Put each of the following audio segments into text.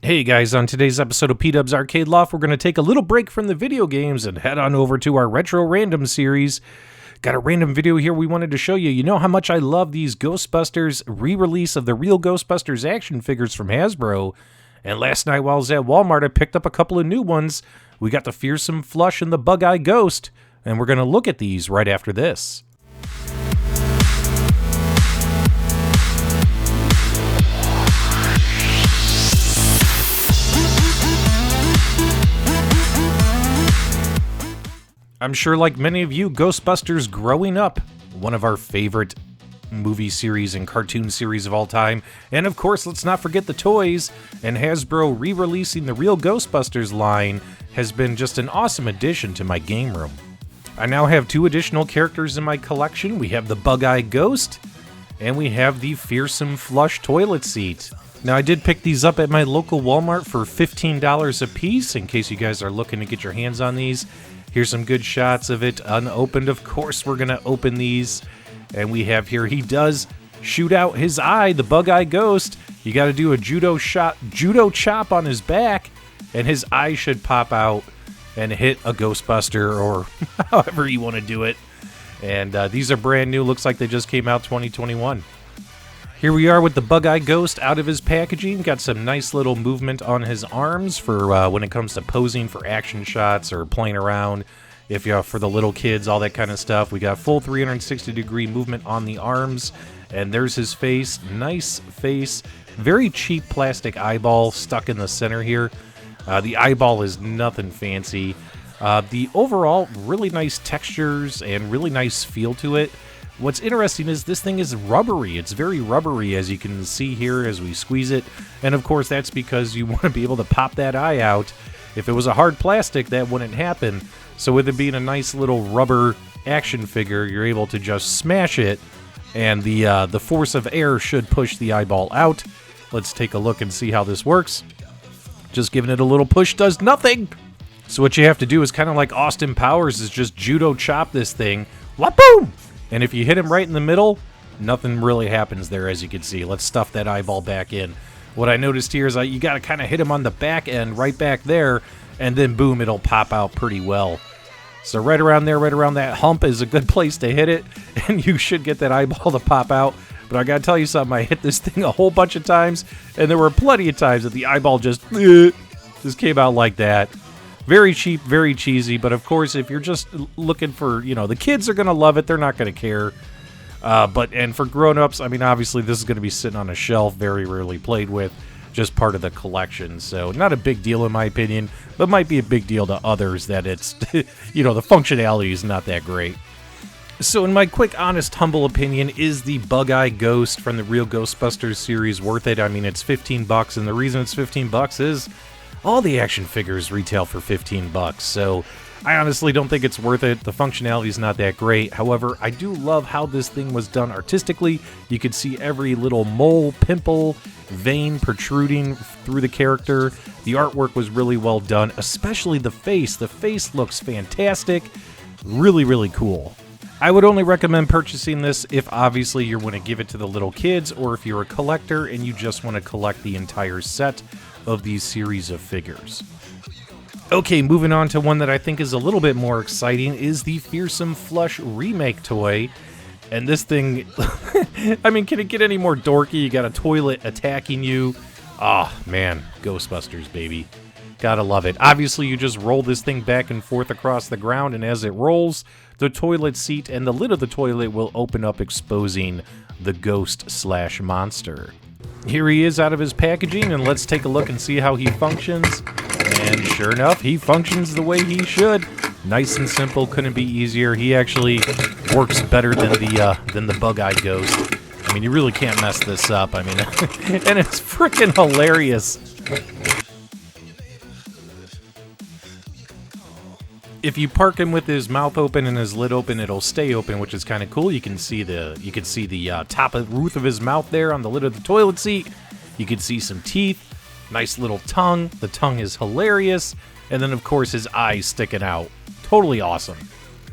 Hey guys, on today's episode of PDubs Arcade Loft, we're going to take a little break from the video games and head on over to our Retro Random series. Got a random video here we wanted to show you. You know how much I love these Ghostbusters re-release of the real Ghostbusters action figures from Hasbro. And last night while I was at Wal-Mart, I picked up a couple of new ones. We got the Fearsome Flush and the Bug-Eye Ghost, and we're going to look at these right after this. I'm sure, like many of you, Ghostbusters growing up, one of our favorite movie series and cartoon series of all time. And of course, let's not forget the toys, and Hasbro re-releasing the real Ghostbusters line has been just an awesome addition to my game room. I now have two additional characters in my collection. We have the Bug-Eye Ghost, and we have the Fearsome Flush toilet seat. Now, I did pick these up at my local Walmart for $15 a piece, in case you guys are looking to get your hands on these. Here's some good shots of it unopened. Of course, we're going to open these. And we have here, he does shoot out his eye, the Bug-Eye Ghost. You got to do a judo chop on his back, and his eye should pop out and hit a Ghostbuster, or however you want to do it. And these are brand new. Looks like they just came out 2021. Here we are with the Bug-Eye Ghost out of his packaging. Got some nice little movement on his arms for when it comes to posing for action shots or playing around. If you're for the little kids, all that kind of stuff. We got full 360-degree movement on the arms. And there's his face. Nice face. Very cheap plastic eyeball stuck in the center here. The eyeball is nothing fancy. The overall really nice textures and really nice feel to it. What's interesting is this thing is rubbery. It's very rubbery, as you can see here as we squeeze it. And of course, that's because you want to be able to pop that eye out. If it was a hard plastic, that wouldn't happen. So with it being a nice little rubber action figure, you're able to just smash it, and the force of air should push the eyeball out. Let's take a look and see how this works. Just giving it a little push does nothing. So what you have to do is kind of like Austin Powers, is just judo chop this thing. Wha-boom! And if you hit him right in the middle, nothing really happens there, as you can see. Let's stuff that eyeball back in. What I noticed here is you got to kind of hit him on the back end, right back there, and then boom, it'll pop out pretty well. So right around there, right around that hump is a good place to hit it, and you should get that eyeball to pop out. But I got to tell you something, I hit this thing a whole bunch of times, and there were plenty of times that the eyeball just came out like that. Very cheap, very cheesy, but of course, if you're just looking for, the kids are going to love it. They're not going to care. And for grown-ups, I mean, obviously, this is going to be sitting on a shelf, very rarely played with, just part of the collection. So not a big deal in my opinion, but might be a big deal to others that it's, the functionality is not that great. So in my quick, honest, humble opinion, is the Bug-Eye Ghost from the real Ghostbusters series worth it? I mean, it's $15, and the reason it's $15 is all the action figures retail for $15, so I honestly don't think it's worth it. The functionality is not that great. However, I do love how this thing was done artistically. You could see every little mole, pimple, vein protruding through the character. The artwork was really well done, especially the face. The face looks fantastic. Really, really cool. I would only recommend purchasing this if obviously you want to give it to the little kids, or if you're a collector and you just want to collect the entire set of these series of figures. Okay, moving on to one that I think is a little bit more exciting is the Fearsome Flush Remake toy. And this thing, I mean, can it get any more dorky? You got a toilet attacking you. Oh, man, Ghostbusters, baby. Gotta love it. Obviously, you just roll this thing back and forth across the ground, and as it rolls, the toilet seat and the lid of the toilet will open up, exposing the ghost/monster. Here he is out of his packaging, and let's take a look and see how he functions. And sure enough, he functions the way he should. Nice and simple, couldn't be easier. He actually works better than the Bug-Eye Ghost. I mean, you really can't mess this up. I mean, and it's freaking hilarious. If you park him with his mouth open and his lid open, it'll stay open, which is kind of cool. You can see the top of roof of his mouth there on the lid of the toilet seat. You can see some teeth, nice little tongue. The tongue is hilarious, and then of course his eyes sticking out. Totally awesome.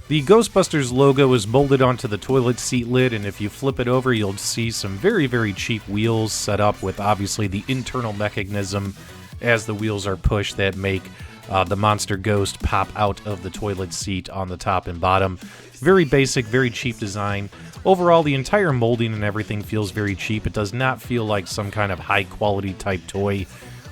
The Ghostbusters logo is molded onto the toilet seat lid, and if you flip it over, you'll see some very, very cheap wheels set up with obviously the internal mechanism as the wheels are pushed that make the monster ghost pop out of the toilet seat on the top and bottom. Very basic, very cheap design. Overall, the entire molding and everything feels very cheap. It does not feel like some kind of high-quality type toy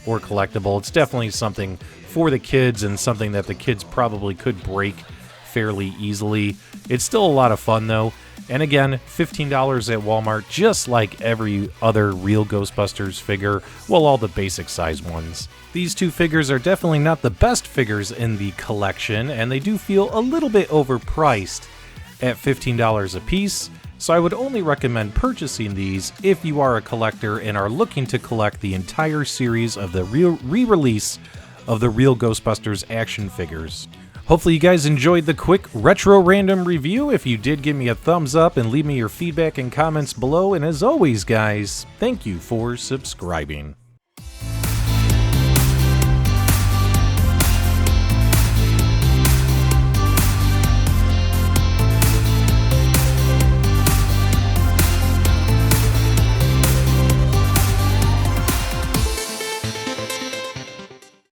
or collectible. It's definitely something for the kids and something that the kids probably could break fairly easily. It's still a lot of fun, though. And again, $15 at Walmart, just like every other real Ghostbusters figure, well, all the basic size ones. These two figures are definitely not the best figures in the collection, and they do feel a little bit overpriced at $15 a piece, so I would only recommend purchasing these if you are a collector and are looking to collect the entire series of the re-release of the real Ghostbusters action figures. Hopefully you guys enjoyed the quick retro random review. If you did, give me a thumbs up and leave me your feedback and comments below. And as always, guys, thank you for subscribing.